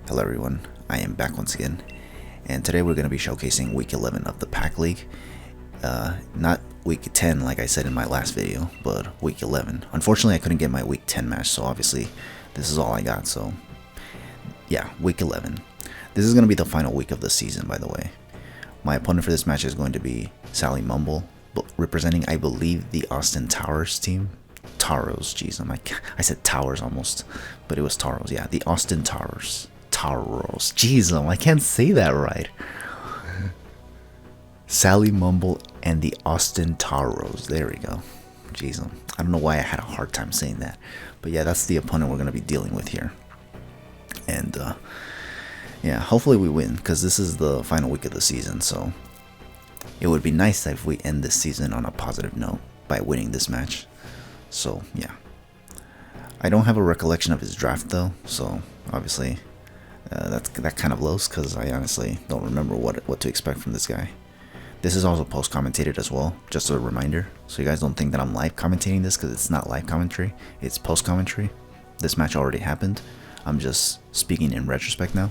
Hello everyone, I am back once again, and today we're going to be showcasing week 11 of the PAC League. Not week 10 like I said in my last video, but week 11. Unfortunately I couldn't get my week 10 match, so obviously this is all I got, so yeah, week 11. This is going to be the final week of the season, by the way. My opponent for this match is going to be Sally Mumble, but representing, I believe, the Austin Tauros team. Tauros, jeez, I said Towers almost, but it was Tauros, yeah, the Austin Tauros. Tauros, jeez, I can't say that right. Sally Mumble and the Austin Tauros, there we go. Jeez, I don't know why I had a hard time saying that, but yeah, that's the opponent we're going to be dealing with here. And yeah, hopefully we win, because this is the final week of the season, so it would be nice if we end this season on a positive note by winning this match. So yeah, I don't have a recollection of his draft though, so obviously that kind of blows, because I honestly don't remember what to expect from this guy. This is also post commentated as well, just a reminder, so you guys don't think that I'm live commentating this, because it's not live commentary, it's post commentary. This match already happened, I'm just speaking in retrospect now.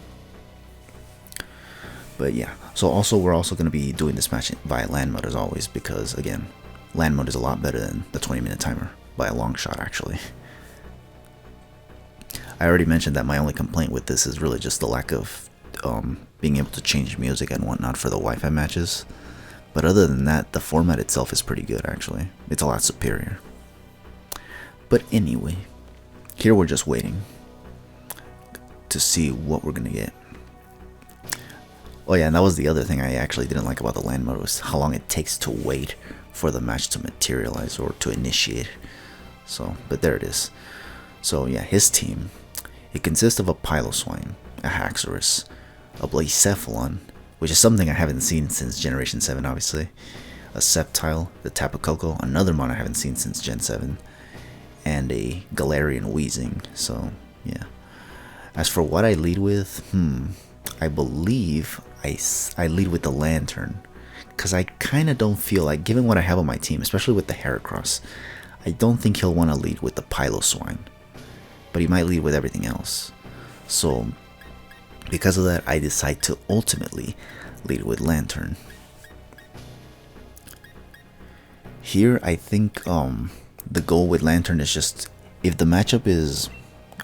But yeah, so also we're also going to be doing this match via land mode as always, because again, land mode is a lot better than the 20-minute timer, by a long shot actually. I already mentioned that my only complaint with this is really just the lack of being able to change music and whatnot for the Wi-Fi matches. But other than that, the format itself is pretty good actually. It's a lot superior. But anyway, here we're just waiting to see what we're gonna get. Oh yeah, and that was the other thing I actually didn't like about the land mode, was how long it takes to wait for the match to materialize or to initiate. So, but there it is. So yeah, his team, it consists of a Piloswine, a Haxorus, a Blacephalon, which is something I haven't seen since Generation 7 obviously, a Sceptile, the Tapu Koko, another mon I haven't seen since Gen 7, and a Galarian Weezing. So yeah. As for what I lead with, I believe I lead with the Lantern, because I kind of don't feel like, given what I have on my team, especially with the Heracross, I don't think he'll want to lead with the Piloswine, but he might lead with everything else. So because of that, I decide to ultimately lead with Lantern. Here I think the goal with Lantern is just, if the matchup is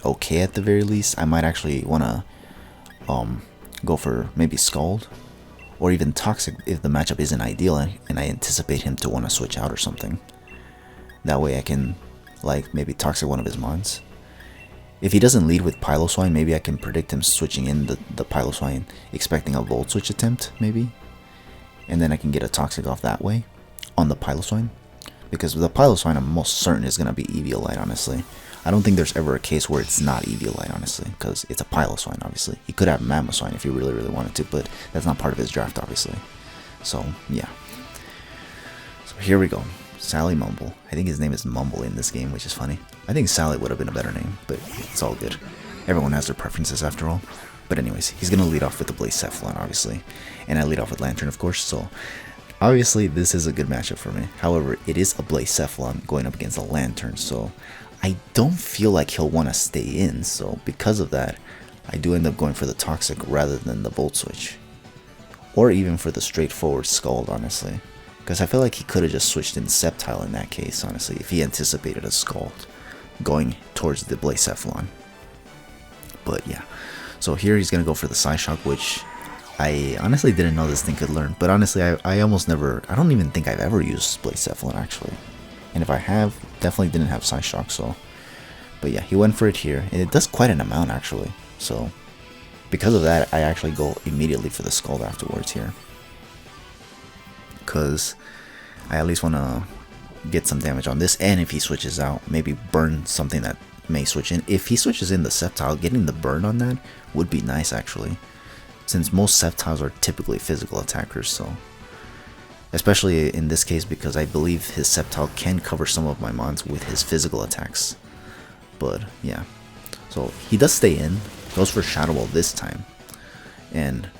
okay at the very least, I might actually want to go for maybe Scald, or even Toxic if the matchup isn't ideal and I anticipate him to want to switch out or something. That way I can, like, maybe Toxic one of his mons. If he doesn't lead with Piloswine, maybe I can predict him switching in the Piloswine, expecting a Volt Switch attempt, maybe. And then I can get a Toxic off that way, on the Piloswine. Because with the Piloswine, I'm most certain is going to be Eviolite, honestly. I don't think there's ever a case where it's not Eviolite, honestly, because it's a Piloswine, obviously. He could have Mamoswine if he really, really wanted to, but that's not part of his draft, obviously. So, yeah. So here we go. Sally Mumble. I think his name is Mumble in this game, which is funny. I think Sally would have been a better name, but it's all good. Everyone has their preferences after all. But anyways, he's going to lead off with the Blacephalon, obviously. And I lead off with Lantern, of course, so obviously this is a good matchup for me. However, it is a Blacephalon going up against a Lantern, so I don't feel like he'll want to stay in. So because of that, I do end up going for the Toxic rather than the Volt Switch. Or even for the straightforward Scald, honestly. Because I feel like he could have just switched in Sceptile in that case, honestly, if he anticipated a Scald going towards the Blacephalon. But yeah, so here he's going to go for the Psyshock, which I honestly didn't know this thing could learn. But honestly, I almost never, I don't even think I've ever used Blacephalon actually. And if I have, definitely didn't have Psyshock, so. But yeah, he went for it here, and it does quite an amount actually. So because of that, I actually go immediately for the Scald afterwards here, because I at least want to get some damage on this, and if he switches out, maybe burn something that may switch in. If he switches in the Sceptile, getting the burn on that would be nice actually, since most Sceptiles are typically physical attackers, so especially in this case, because I believe his Sceptile can cover some of my mons with his physical attacks. But yeah, so he does stay in, goes for Shadow Ball this time, and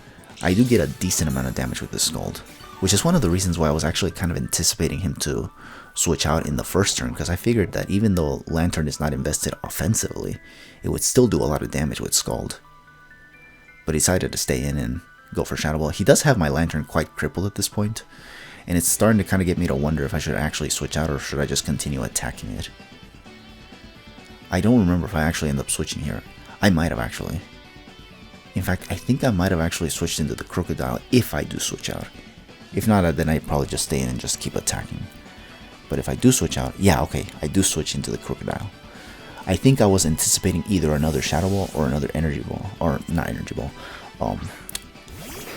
I do get a decent amount of damage with this Scald, which is one of the reasons why I was actually kind of anticipating him to switch out in the first turn, because I figured that even though Lantern is not invested offensively, it would still do a lot of damage with Scald. but he decided to stay in and go for Shadow Ball. He does have my Lantern quite crippled at this point, and it's starting to kind of get me to wonder if I should actually switch out or should I just continue attacking it. I don't remember if I actually end up switching here. I might have actually. In fact, I think I might have actually switched into the Crocodile if I do switch out. If not, then I'd probably just stay in and just keep attacking. But if I do switch out, yeah, okay, I do switch into the Crocodile. I think I was anticipating either another Shadow Ball or another Energy Ball. Or, not Energy Ball.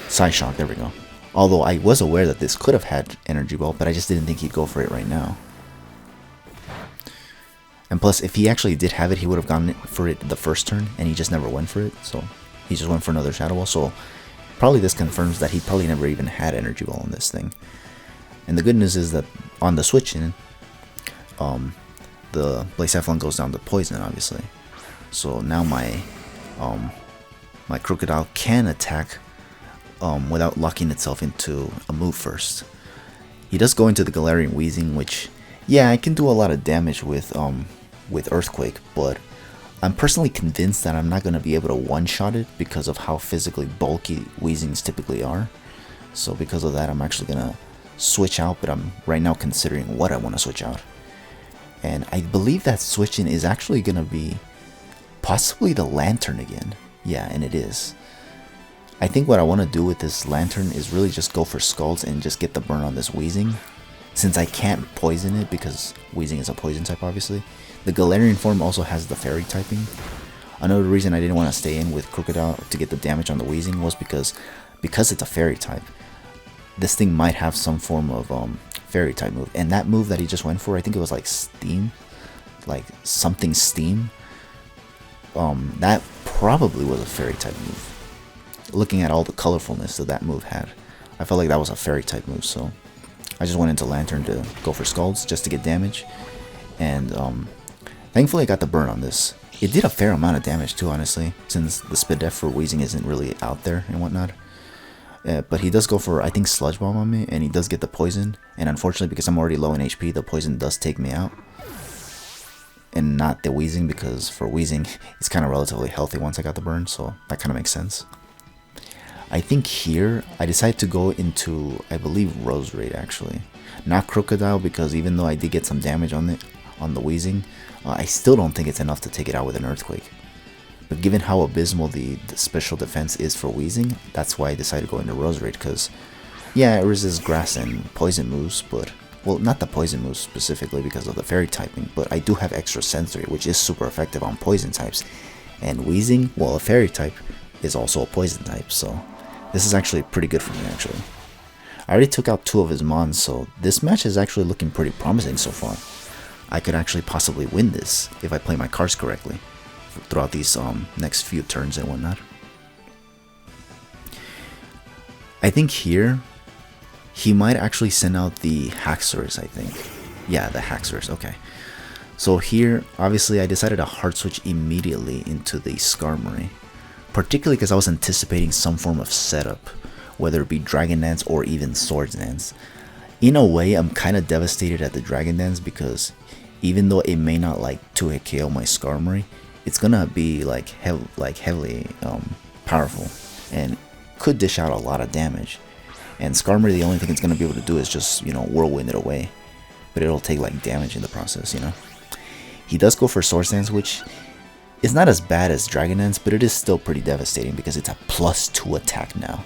Psyshock, there we go. Although I was aware that this could have had Energy Ball, but I just didn't think he'd go for it right now. And plus, if he actually did have it, he would have gone for it the first turn, and he just never went for it, so he just went for another Shadow Ball, so probably this confirms that he probably never even had Energy Ball on this thing. And the good news is that on the switch in, the Blacephalon goes down to Poison, obviously. So now my Crocodile can attack without locking itself into a move first. He does go into the Galarian Weezing, which, yeah, I can do a lot of damage with Earthquake, but I'm personally convinced that I'm not going to be able to one-shot it because of how physically bulky Weezings typically are. So because of that, I'm actually going to switch out, but I'm right now considering what I want to switch out. And I believe that switching is actually going to be possibly the Lantern again. Yeah, and it is. I think what I want to do with this Lantern is really just go for Scalds and just get the burn on this Weezing. Since I can't poison it because Weezing is a poison type, obviously. The Galarian form also has the Fairy typing. Another reason I didn't want to stay in with Crocodile to get the damage on the Weezing was because it's a Fairy type. This thing might have some form of Fairy type move. And that move that he just went for, I think it was like Steam. Like something Steam. That probably was a Fairy type move. Looking at all the colorfulness that move had, I felt like that was a Fairy type move, so I just went into Lantern to go for Scalds just to get damage. And thankfully I got the burn on this. It did a fair amount of damage too, honestly, since the Spidef for Weezing isn't really out there and whatnot. But he does go for, I think, Sludge Bomb on me, and he does get the poison. And unfortunately, because I'm already low in HP, the poison does take me out. And not the Weezing, because for Weezing, it's kind of relatively healthy once I got the burn, so that kind of makes sense. I think here, I decided to go into, I believe, Roserade actually. Not Crocodile, because even though I did get some damage on the Weezing, I still don't think it's enough to take it out with an Earthquake. But given how abysmal the special defense is for Weezing, that's why I decided to go into Roserade, because, yeah, it resists grass and poison moves, but, well, not the poison moves specifically because of the Fairy typing, but I do have extra Sensory, which is super effective on poison types. And Weezing, well, a Fairy type is also a poison type, so this is actually pretty good for me, actually. I already took out 2 of his Mons, so this match is actually looking pretty promising so far. I could actually possibly win this if I play my cards correctly throughout these next few turns and whatnot. I think here, he might actually send out the Haxorus, I think. Yeah, the Haxorus, okay. So here, obviously, I decided to hard switch immediately into the Skarmory. Particularly because I was anticipating some form of setup, whether it be Dragon Dance or even Swords Dance. In a way, I'm kind of devastated at the Dragon Dance because even though it may not like 2-hit KO my Skarmory, it's gonna be like heavily powerful and could dish out a lot of damage. And Skarmory, the only thing it's gonna be able to do is just, you know, whirlwind it away, but it'll take like damage in the process, you know. He does go for Swords Dance, which it's not as bad as Dragon Dance, but it is still pretty devastating because it's a +2 attack now.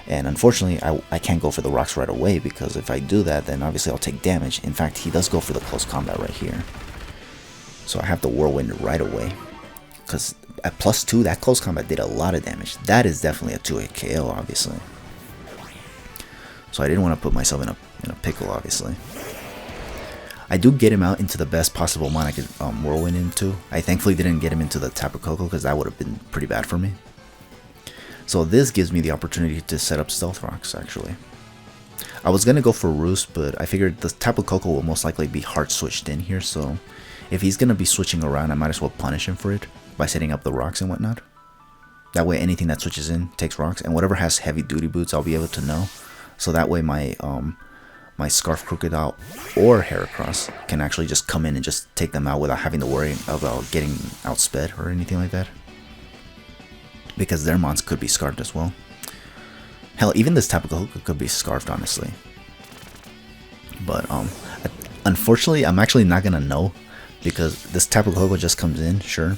And unfortunately, I can't go for the rocks right away because if I do that, then obviously I'll take damage. In fact, he does go for the close combat right here. So I have to whirlwind right away. Because at +2, that close combat did a lot of damage. That is definitely a 2-hit KO, obviously. So I didn't want to put myself in a pickle, obviously. I do get him out into the best possible mon I could whirlwind into. I thankfully didn't get him into the Tapu Koko because that would have been pretty bad for me. So this gives me the opportunity to set up Stealth Rocks, actually. I was going to go for Roost, but I figured the Tapu Koko will most likely be hard switched in here, so if he's going to be switching around, I might as well punish him for it by setting up the rocks and whatnot. That way anything that switches in takes rocks, and whatever has heavy duty boots I'll be able to know. So that way my my Scarf Crocodile or Heracross can actually just come in and just take them out without having to worry about getting outsped or anything like that. because their mons could be scarfed as well. Hell, even this Tapu Koko could be scarfed, honestly. But unfortunately, I'm actually not gonna know, because this Tapu Koko just comes in, sure,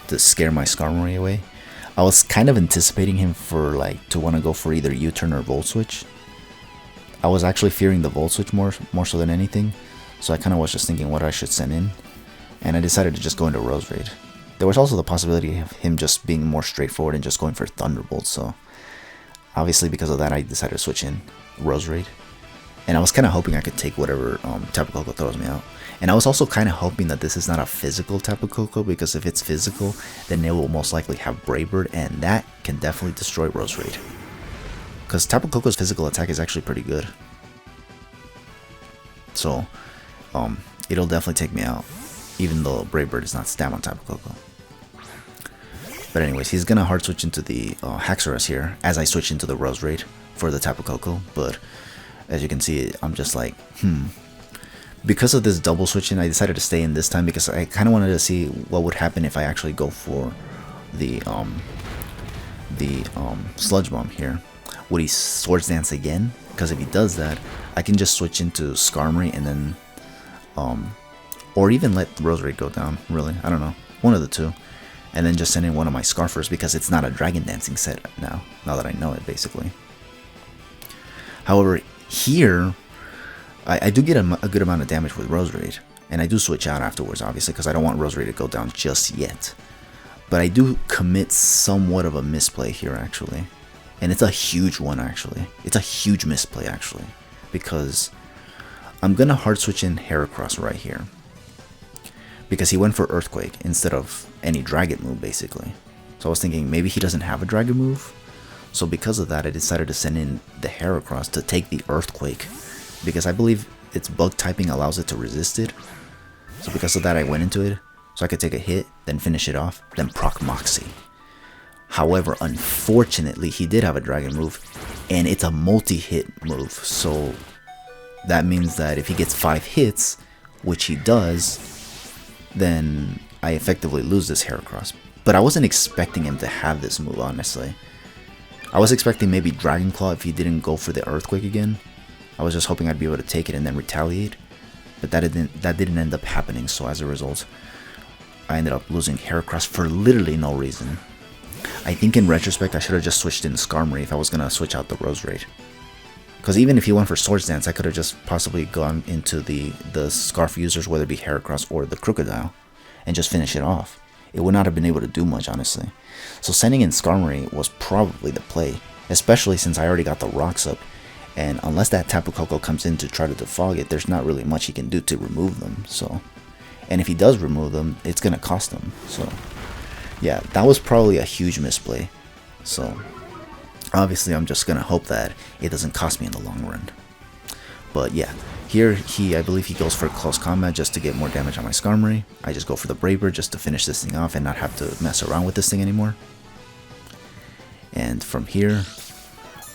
to scare my Skarmory away. I was kind of anticipating him for like to want to go for either U-turn or Volt Switch. I was actually fearing the Volt Switch more so than anything, so I kind of was just thinking what I should send in, and I decided to just go into Roserade. There was also the possibility of him just being more straightforward and just going for Thunderbolt, so obviously because of that I decided to switch in Roserade. And I was kind of hoping I could take whatever Tapu Koko throws me out. And I was also kind of hoping that this is not a physical Tapu Koko, because if it's physical, then it will most likely have Brave Bird, and that can definitely destroy Roserade. Because Tapu Koko's physical attack is actually pretty good. So, it'll definitely take me out, even though Brave Bird is not stam on Tapu Koko. But anyways, he's gonna hard switch into the Haxorus here, as I switch into the Roserade for the Tapu Koko, but as you can see, I'm just like, Because of this double switching, I decided to stay in this time, because I kind of wanted to see what would happen if I actually go for the Sludge Bomb here. Would he Swords Dance again? Because if he does that, I can just switch into Skarmory and then, or even let Roserade go down, really, I don't know, one of the two. And then just send in one of my Scarfers, because it's not a Dragon Dancing set now that I know it, basically. However, here, I do get a good amount of damage with Roserade, and I do switch out afterwards, obviously, because I don't want Roserade to go down just yet. But I do commit somewhat of a misplay here, actually. And it's a huge one, actually. It's a huge misplay, actually. Because I'm going to hard switch in Heracross right here. Because he went for Earthquake instead of any Dragon move, basically. So I was thinking maybe he doesn't have a Dragon move. So because of that, I decided to send in the Heracross to take the Earthquake, because I believe its bug typing allows it to resist it. So because of that, I went into it, so I could take a hit, then finish it off, then proc Moxie. However, unfortunately, he did have a Dragon move, and it's a multi-hit move, so that means that if he gets 5 hits, which he does, then I effectively lose this Heracross. But I wasn't expecting him to have this move, honestly. I was expecting maybe Dragon Claw if he didn't go for the Earthquake again. I was just hoping I'd be able to take it and then retaliate, but that didn't end up happening, so as a result, I ended up losing Heracross for literally no reason. I think in retrospect, I should have just switched in Skarmory if I was going to switch out the Roserade. Because even if he went for Swords Dance, I could have just possibly gone into the Scarf users, whether it be Heracross or the Crocodile, and just finish it off. It would not have been able to do much, honestly. So sending in Skarmory was probably the play, especially since I already got the rocks up, and unless that Tapu Koko comes in to try to defog it, there's not really much he can do to remove them, so. And if he does remove them, it's going to cost him, so. Yeah, that was probably a huge misplay, so. Obviously, I'm just going to hope that it doesn't cost me in the long run. But yeah, here I believe he goes for close combat just to get more damage on my Skarmory. I just go for the Brave Bird just to finish this thing off and not have to mess around with this thing anymore. And from here,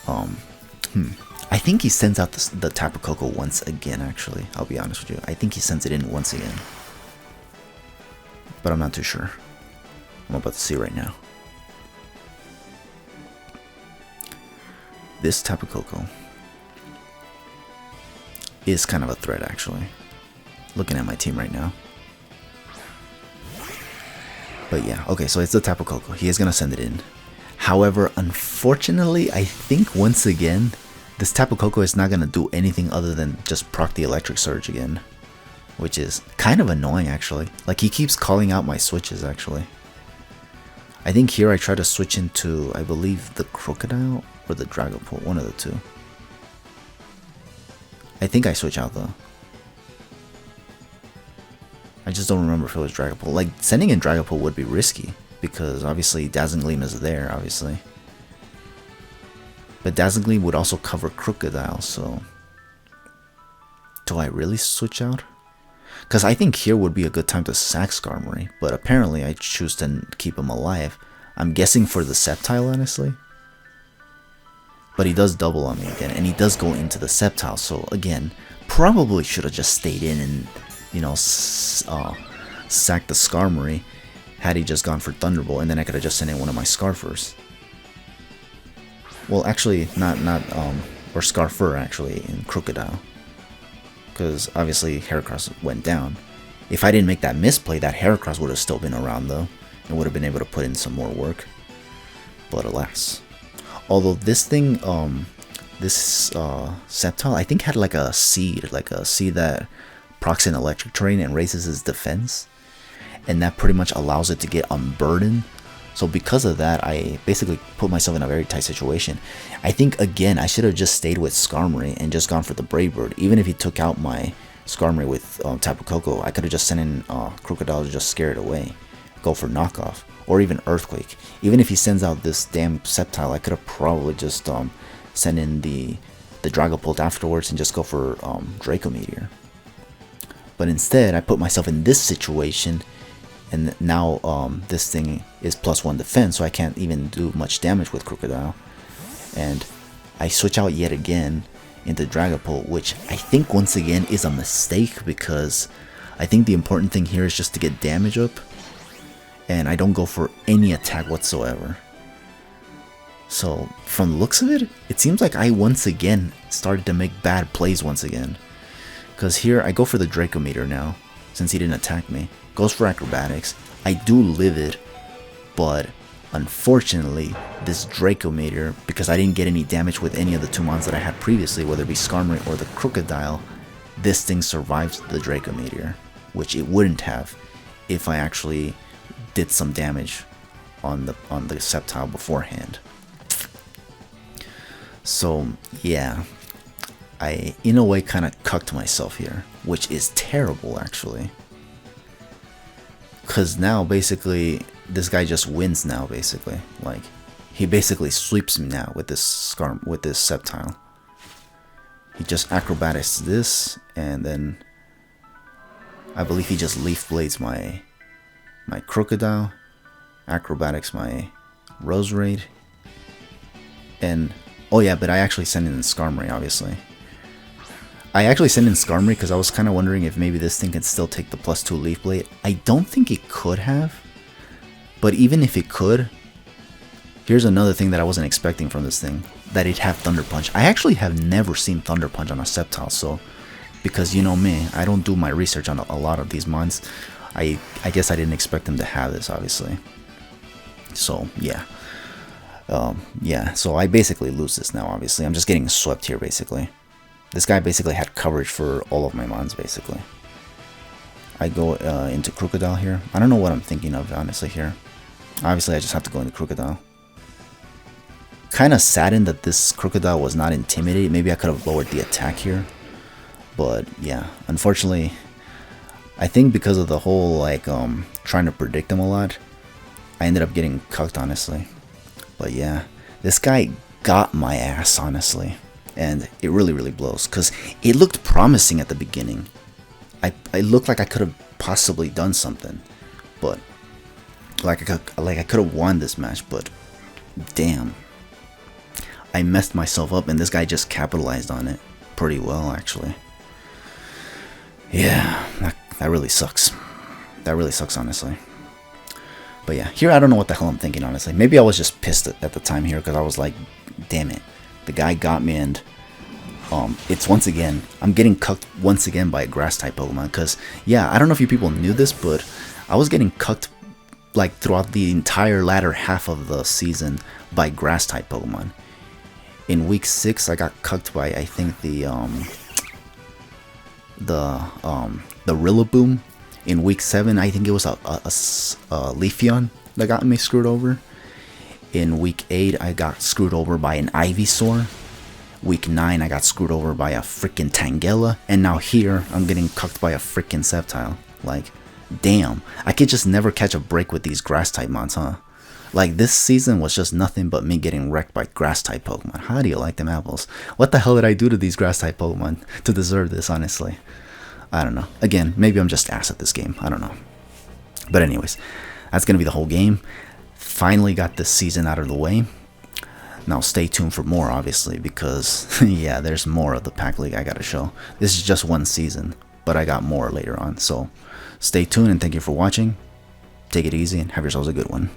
I think he sends out the Tapu Koko once again, actually. I'll be honest with you. I think he sends it in once again. But I'm not too sure. I'm about to see right now. This Tapu Koko is kind of a threat, actually. Looking at my team right now. But yeah, okay, so it's the Tapu Koko. He is going to send it in. However, unfortunately, I think once again, this Tapu Koko is not going to do anything other than just proc the Electric Surge again. Which is kind of annoying, actually. Like, he keeps calling out my switches, actually. I think here I try to switch into, I believe, the Crocodile or the Dragapult, one of the two. I think I switch out, though. I just don't remember if it was Dragapult. Like, sending in Dragapult would be risky, because obviously Dazzling Gleam is there, obviously. But Dazzling Gleam would also cover Crocodile, so. Do I really switch out? Because I think here would be a good time to sack Skarmory, but apparently I choose to keep him alive. I'm guessing for the Sceptile, honestly. But he does double on me again, and he does go into the Sceptile, so again, probably should have just stayed in and, you know, sack the Skarmory. had he just gone for Thunderbolt, and then I could have just sent in one of my Scarfers. Well, actually, not or Scarfer actually in Crocodile, because obviously Heracross went down. If I didn't make that misplay, that Heracross would have still been around though, and would have been able to put in some more work. But alas. Although this thing, this Sceptile, I think had like a seed that procs in electric terrain and raises its defense, and that pretty much allows it to get unburdened. So because of that, I basically put myself in a very tight situation. I think again I should have just stayed with Skarmory and just gone for the Brave Bird. Even if he took out my Skarmory with Tapu Koko, I could have just sent in Crocodile to just scare it away, go for knockoff, or even Earthquake. Even if he sends out this damn Sceptile, I could have probably just sent in the Dragapult afterwards and just go for Draco Meteor. But instead, I put myself in this situation, and now this thing is +1 defense, so I can't even do much damage with Crocodile. And I switch out yet again into Dragapult, which I think once again is a mistake, because I think the important thing here is just to get damage up, and I don't go for any attack whatsoever. So from the looks of it, it seems like I once again started to make bad plays once again. Because here I go for the Draco Meteor now, since he didn't attack me. Goes for Acrobatics. I do live it, but unfortunately this Draco Meteor, because I didn't get any damage with any of the 2 mons that I had previously, whether it be Skarmory or the Crocodile, this thing survives the Draco Meteor, which it wouldn't have if I actually did some damage on the Sceptile beforehand. So yeah, I in a way kind of cucked myself here, which is terrible actually. Cause now basically this guy just wins now basically. Like he basically sweeps me now with this Sceptile. He just acrobatics this, and then I believe he just Leaf Blades my Crocodile, acrobatics my Roserade, and oh yeah, but I actually sent in Skarmory obviously. I actually sent in Skarmory because I was kind of wondering if maybe this thing could still take the +2 Leaf Blade. I don't think it could have, but even if it could, here's another thing that I wasn't expecting from this thing, that it'd have Thunder Punch. I actually have never seen Thunder Punch on a Sceptile, so because you know me, I don't do my research on a lot of these mons. I guess I didn't expect them to have this obviously. So yeah. Yeah, so I basically lose this now obviously. I'm just getting swept here basically. This guy basically had coverage for all of my mons, basically. I go into Crocodile here. I don't know what I'm thinking of, honestly, here. Obviously, I just have to go into Crocodile. Kind of saddened that this Crocodile was not Intimidate. Maybe I could have lowered the attack here. But, yeah, unfortunately, I think because of the whole, like, trying to predict him a lot, I ended up getting cucked, honestly. But, yeah, this guy got my ass, honestly. And it really, really blows, because it looked promising at the beginning. I looked like I could have possibly done something, but I could have won this match. But damn, I messed myself up, and this guy just capitalized on it pretty well, actually. Yeah, that really sucks. That really sucks, honestly. But yeah, here I don't know what the hell I'm thinking, honestly. Maybe I was just pissed at the time here, because I was like, damn it. The guy got me, and it's once again, I'm getting cucked once again by a grass-type Pokemon. Because, yeah, I don't know if you people knew this, but I was getting cucked like throughout the entire latter half of the season by grass-type Pokemon. In week 6, I got cucked by, I think, the Rillaboom. In week 7, I think it was a Leafeon that got me screwed over. In week 8, I got screwed over by an Ivysaur. Week 9, I got screwed over by a freaking Tangela. And now here, I'm getting cucked by a freaking Sceptile. Like, damn. I could just never catch a break with these grass-type mons, huh? Like, this season was just nothing but me getting wrecked by grass-type Pokemon. How do you like them apples? What the hell did I do to these grass-type Pokemon to deserve this, honestly? I don't know. Again, maybe I'm just ass at this game. I don't know. But anyways, that's going to be the whole game. Finally got this season out of the way. Now stay tuned for more, obviously, because yeah, there's more of the PAC League I gotta show. This is just one season, but I got more later on, so stay tuned and thank you for watching. take it easy and have yourselves a good one.